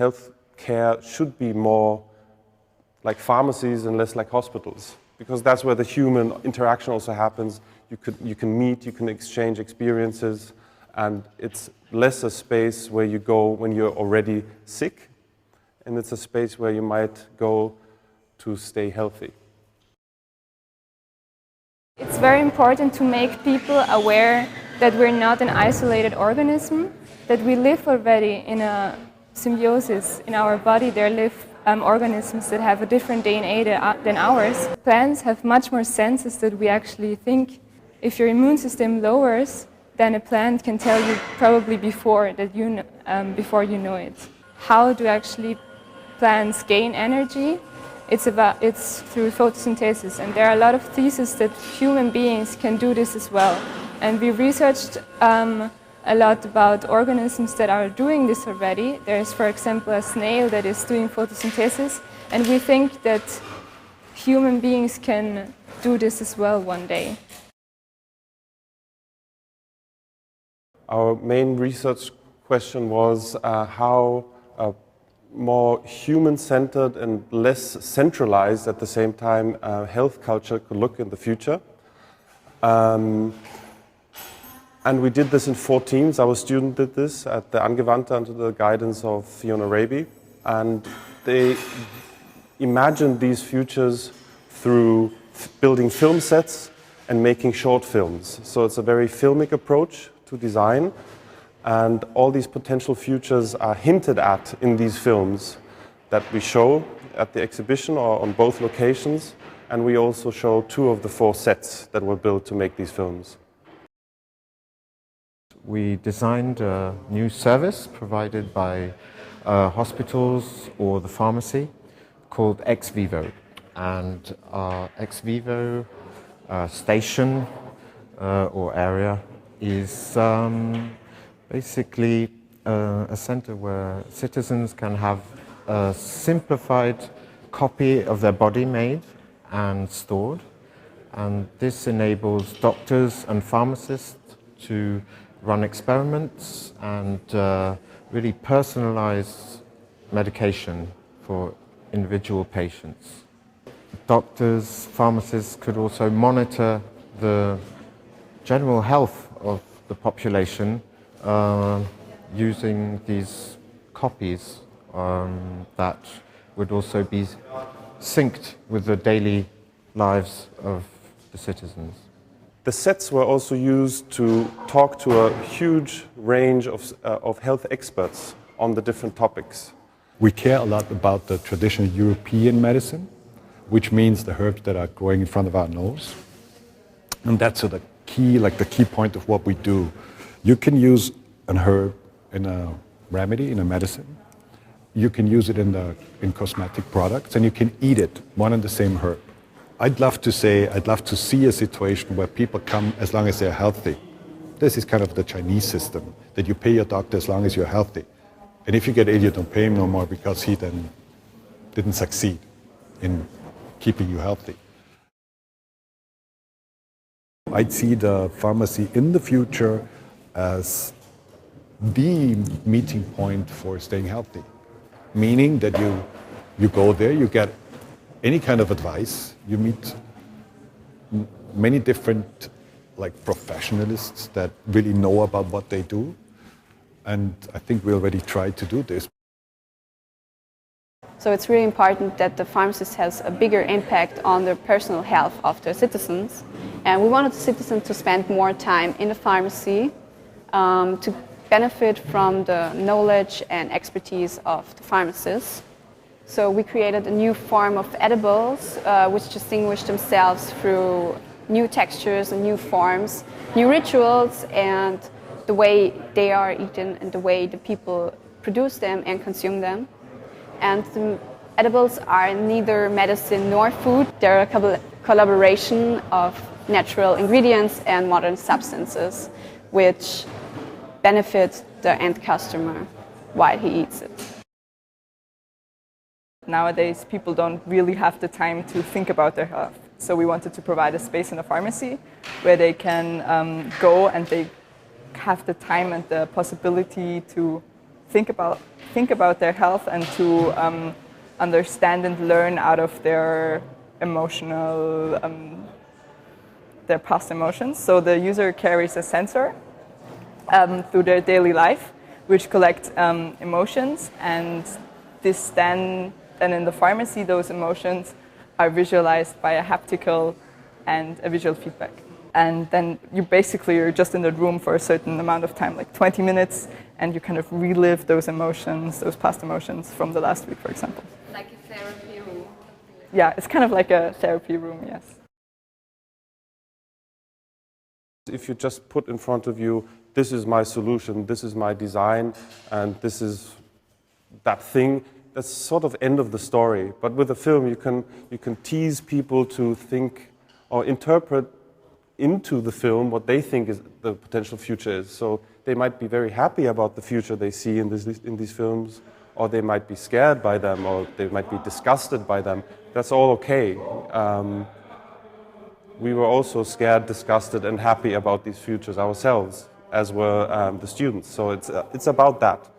health care should be more like pharmacies and less like hospitals, because that's where the human interaction also happens. You can meet, you can exchange experiences, and it's less a space where you go when you're already sick, and it's a space where you might go to stay healthy. It's very important to make people aware that we're not an isolated organism, that we live already in a symbiosis. In our body there live organisms that have a different DNA than ours. Plants have much more senses that we actually think. If your immune system lowers, then a plant can tell you probably before you know it. How do actually plants gain energy? It's through photosynthesis, and there are a lot of theses that human beings can do this as well. And we researched a lot about organisms that are doing this already. There's, for example, a snail that is doing photosynthesis, and we think that human beings can do this as well one day. Our main research question was how more human-centered and less centralized at the same time health culture could look in the future. And we did this in 4 teams. Our student did this at the Angewandte under the guidance of Fiona Raby. And they imagined these futures through building film sets and making short films. So it's a very filmic approach to design. And all these potential futures are hinted at in these films that we show at the exhibition or on both locations. And we also show 2 of the 4 sets that were built to make these films. We designed a new service provided by hospitals or the pharmacy called Ex Vivo. And our Ex Vivo station or area is basically a center where citizens can have a simplified copy of their body made and stored. And this enables doctors and pharmacists to run experiments and really personalize medication for individual patients. Doctors, pharmacists could also monitor the general health of the population using these copies that would also be synced with the daily lives of the citizens. The sets were also used to talk to a huge range of health experts on the different topics. We care a lot about the traditional European medicine, which means the herbs that are growing in front of our nose. And that's the key point of what we do. You can use an herb in a remedy, in a medicine. You can use it in cosmetic products, and you can eat it, one and the same herb. I'd love to see a situation where people come as long as they're healthy. This is kind of the Chinese system, that you pay your doctor as long as you're healthy. And if you get ill, you don't pay him no more because he then didn't succeed in keeping you healthy. I'd see the pharmacy in the future as the meeting point for staying healthy. Meaning that you go there, you get any kind of advice, you meet many different professionalists that really know about what they do. And I think we already tried to do this. So it's really important that the pharmacist has a bigger impact on the personal health of the citizens. And we wanted the citizens to spend more time in the pharmacy to benefit from the knowledge and expertise of the pharmacists. So we created a new form of edibles which distinguish themselves through new textures and new forms, new rituals, and the way they are eaten and the way the people produce them and consume them. And the edibles are neither medicine nor food. They're a collaboration of natural ingredients and modern substances which benefit the end customer while he eats it. Nowadays, people don't really have the time to think about their health. So we wanted to provide a space in a pharmacy where they can go and they have the time and the possibility to think about think about their health and to understand and learn out of their emotional, their past emotions. So the user carries a sensor through their daily life, which collects emotions, and this then in the pharmacy, those emotions are visualized by a haptical and a visual feedback. And then you're just in the room for a certain amount of time, like 20 minutes, and you kind of relive those emotions, those past emotions from the last week, for example. Like a therapy room. Yeah, it's kind of like a therapy room, yes. If you just put in front of you, this is my solution, this is my design, and this is that thing, that's sort of end of the story. But with a film, you can tease people to think or interpret into the film what they think is the potential future is. So they might be very happy about the future they see in these films, or they might be scared by them, or they might be disgusted by them. That's all okay. We were also scared, disgusted, and happy about these futures ourselves, as were the students. So it's about that.